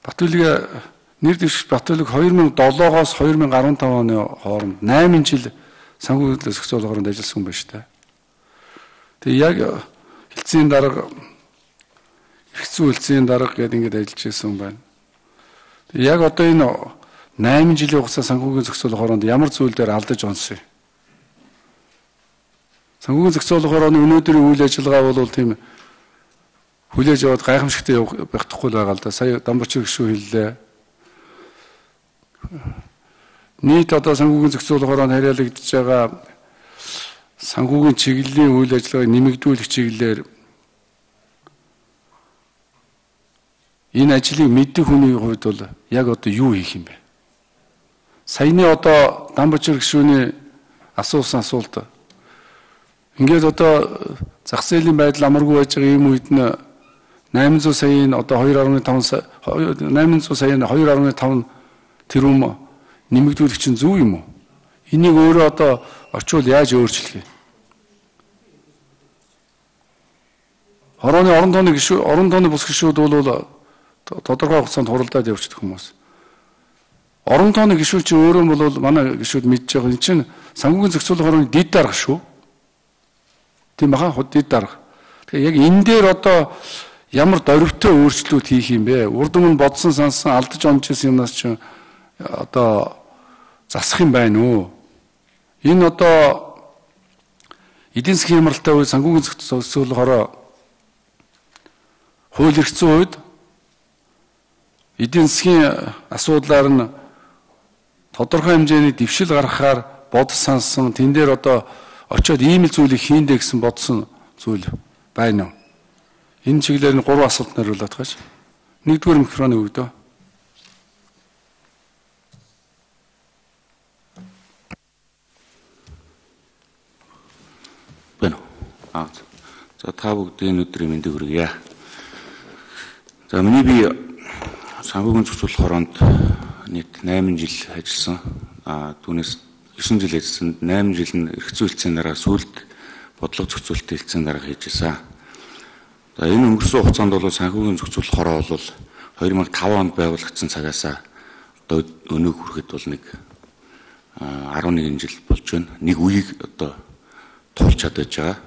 Батүлэг нэр дэвшигч Батүлэг 2007-оос 2015 оны хооронд 8 жил санхүүгийн зохицуулах хооронд ажилласан хүн байна шүү дээ. Тэгээ яг хэлцээний дарга хэрэгцүү хэлцээний дарга гэдэг ингээд ажиллаж ирсэн хүн байна. Тэгээ яг одоо энэ 8 жилийн хугацаа санхүүгийн зохицуулах хооронд ямар зүйл дээр алдаж онсон юм? Санхүүгийн зохицуулах хорооны өнөөдрийн үйл ажиллагаа бол тийм хүлээж аваад гайхамшигтай явахгүй л байгаа л да. Сая Дамбачир гишүүн хэллээ. Нийт одоо санхүүгийн зохицуулах хороонд хариалагдж байгаа санхүүгийн чиглэлийн үйл ажиллагааг нэмэгдүүлэх чиглэлээр энэ ажлыг мэддэг хүний хувьд бол яг одоо юу хийх юм бэ? Саяны одоо Дамбачир гишүүний асуусан асуулт. Ингээд одоо зах зээлийн байдал амаргүй байж байгаа юм үед нь 800 саяын одоо 800 саяын 2.5 тэрбум нэмэгдүүлэх чинь зөв юм уу? Энийг өөрөө одоо очвол яаж өөрчлөх юм? Орон тооны бус гишүүд бол тодорхой хугацаанд хуралдаад явчихдаг хүмүүс. Орон тооны гишүүд чинь өөрөө бол манай гишүүд мэдж байгаа. Энэ чинь санхүүгийн зохицуулах хорооны дэд дарга шүү. Тийм баха дэд дарга. Тэгэхээр яг энэ дээр одоо ямар дөрвтэй өөрчлөлт хийх юм бэ? Урд өмнө бодсон сансан алдаж онжсэн юмнаас чинь одоо засах юм байна уу? Энэ одоо эдийн засгийн хямралтай үе санхүүгийн зохицуулах хороо хууль эрхцэн үед эдийн засгийн асуудлаар нь тодорхой хэмжээний дэвшил гаргахаар бодос сансан тэн дээр одоо очиод ийм л зүйлийг хийндэ гэсэн бодсон зүйл байна уу? Энэ чиглэлээр нь 3 асуулт хариулаад байгаа ш. Нэгдүгээр микрофоны өгдөө. Байна. За та бүгдийн өдрийн мэндийг хүргье. За миний би санхүүгийн зохицуулах хороонд нийт 8 жил ажилласан. Түүнээс 9 жил ажилласан. 8 жил нь эрхцүү хэлцээний дараа сүүлд бодлого зохицуулалтын хэлцээний дараа хийжсэн. За энэ өнгөрсөн хугацаанд бол санхүүгийн зохицуулах хороо бол 2005 онд байгуулагдсан цагаас одоо өнөөг хүрэхэд бол нэг 11 жил болж байна. Нэг үеийг одоо туулж чадаж байгаа.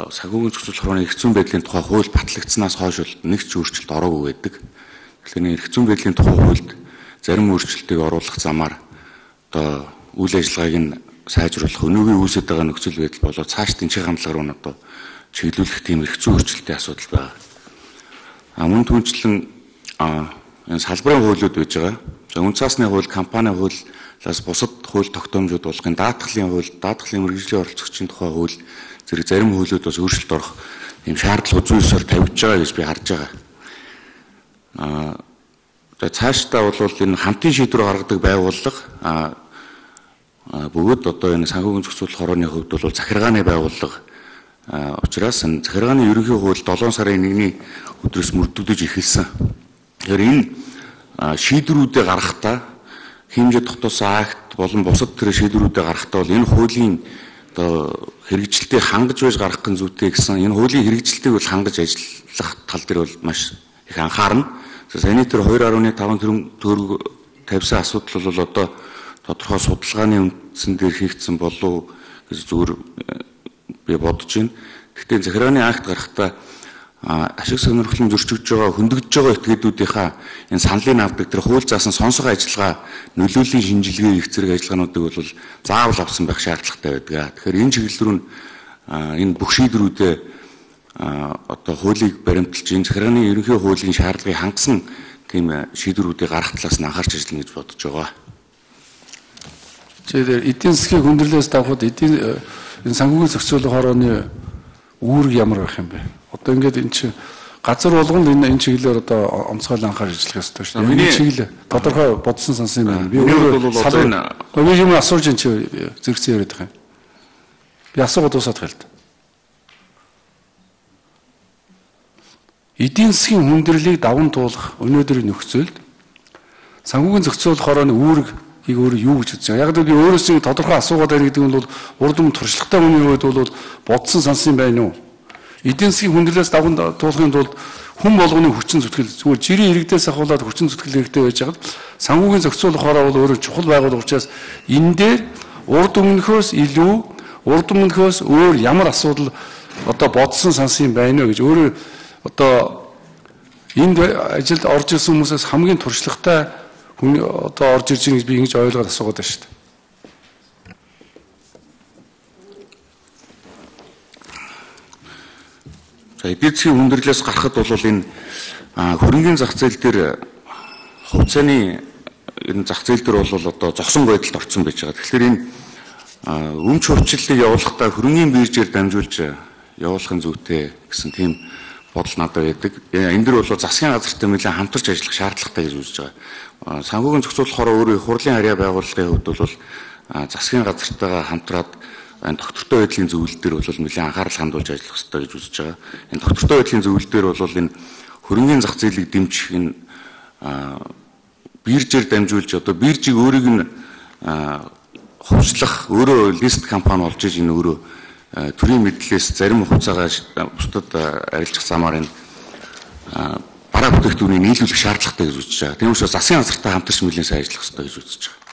Санхүүгийн зохицуулах хорооны эрхцүүн байдлын тухай хууль батлагдсанаас хойш бол нэг ч өөрчлөлт ороогүй байдаг. Тэгэхээр эрхцүүн байдлын тухай хуульд зарим өөрчлөлтийг оруулах замаар одоо үйл ажиллагааг нь сайжруулах өнөөгийн үүсэж байгаа нөхцөл байдал болоод цааш тэнцэх хандлага руу одоо чиглүүлэх тийм эрхцүү өөрчлөлтийн асуудал байна. Мөн түнчлэн энэ салбарын хуулиуд байж байгаа. За үн цаасны хууль, компани хуулиас бусад хууль тогтоомжууд болгохын даатгалын хууль, даатгалын мэргэжлийн оролцогчийн тухай хууль зэрэг зарим хуулиуд бас өөрчлөлт орох ийм шаардлага зүй ёсоор тавьж байгаа гэж би харж байгаа. За цаашдаа бол энэ хамтын шийдвэр гаргадаг байгууллага бүгд одоо энэ санхүүгийн зохицуулах хорооны хувьд бол захиргааны байгууллага учраас энэ захиргааны ерөнхий хууль 7 сарын 1-ний өдрөөс мөрдөгдөж эхэлсэн. Тэгэхээр энэ шийдвэрүүдээ гаргахдаа хэмжээ тогтоосон акт болон бусад тэр шийдвэрүүдээ гаргахдаа бол энэ хуулийн одоо хэрэгжилтийг хангаж байж гаргах гэн зүйтэй гэсэн энэ хуулийн хэрэгжилтийг бол хангаж ажиллах тал дээр бол маш их анхаарна. Саяны тэр 2.5 төгрөг тавьсан асуудал бол одоо тодорхой судалгааны үндсэн дээр хийгдсэн болов гэж зүгээр би бодож байна. Гэхдээ захиргааны акт гаргахдаа ашиг сонирхлын зөрчигдөж байгаа, хөндөгдөж байгаа этгээдүүдийнхаа энэ саналын авдаг тэр хууль заасан сонсох ажиллагаа, нөлөөлийн шинжилгээ их зэрэг ажиллагаануудыг бол заавал авсан байх шаардлагатай байдаг. Тэгэхээр энэ чиглэл рүү энэ бүх шийдвэрүүдээ одоо хуулийг баримталж энэ захиргааны ерөнхий хуулийн шаардлагыг хангасан тийм шийдвэрүүдийг гаргах талаас нь анхаарч ажиллана гэж бодож байгаа. Тэгэхээр эдийн засгийн хүндрэлээс давхад энэ санхүүгийн зохицуулах хорооны үүрэг ямар байх юм бэ? Одоо ингээд энэ чинь газар болгонд энэ чиглэлээр одоо онцгойл анхаарч ажиллах ёстой шүү дээ. Миний чиглэл тодорхой бодсон сансан юм байна. Би өөрөө юм асууж энэ зэрэгцээ яриад байгаа юм. Би асуугаад дуусаад хэл. Эдийн засгийн хүндрэлийг даван туулах өнөөдрийн нөхцөлд санхүүгийн зохицуулах хорооны үүрэг өөрөө юу гэж үзэж байгаа. Яг л би өөрөөсөө тодорхой асуугаад байна гэдэг нь бол урд өмнө туршлагатай хүний хувьд бол бодсон сансан юм байна уу? Эдийн засгийн хүндрэлээс даван туулахын тулд хүн болгоны хүчин зүтгэл зүгээр жирийн иргэдээс ахуулаад хүчин зүтгэл хэрэгтэй байж байгаа. Санхүүгийн зохицуулах хороо бол өөрөө чухал байгууллага учраас энэ дээр урд өмнөхөөс илүү урд өмнөхөөс өөр ямар асуудал одоо бодсон сансан байна вэ гэж өөрөө одоо энд ажилд орж ирсэн хүмүүсээс хамгийн туршлагатай хүн одоо орж ирж байгаа гэж би ингэж ойлгоод асуугаад байна шүү дээ. За эдийн засгийн хүндрэлээс гарахад бол энэ хөрөнгөний зах зээл дээр хувьцааны энэ зах зээл дээр бол одоо зогсон байдалд орсон байж байгаа. Тэгэхээр энэ өмч хувьчлалыг явуулахдаа хөрөнгөний биржээр дамжуулж явуулахын зүйтэй гэсэн тийм бодол надад байдаг. Энэ дээр бол засгийн газартай нэлээд хамтарч ажиллах шаардлагатай гэж үзэж байгаа. Санхүүгийн зохицуулах хороо өөрөө хурлын харьяа байгууллагын хувьд бол засгийн газартайгаа хамтраад энэ доктортой байдлын зөвлөл дээр бол нэлээд анхаарал хандуулж ажиллах хэрэгтэй гэж үзэж байгаа. Энэ доктортой байдлын зөвлөл дээр бол энэ хөрөнгөний зах зээлийг дэмжих энэ биржээр дамжуулж одоо биржийг өөрийг нь хувьчлах өөрөө лист компани болж иж энэ өөрөө төрийн мэдлэлээс зарим хугацаагаа бусдад арилжах замаар энэ бараа бүтээгдэхүүнийг нийлүүлэх шаардлагатай гэж үзэж байгаа. Тийм учраас засгийн газартай хамтарч нэлээд сайн ажиллах хэрэгтэй гэж үзэж байгаа.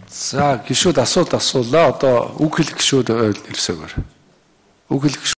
За гишүүд асуулт асуулаа. Одоо үг хэлэх гишүүд нэрсэгээр. Үг хэлэх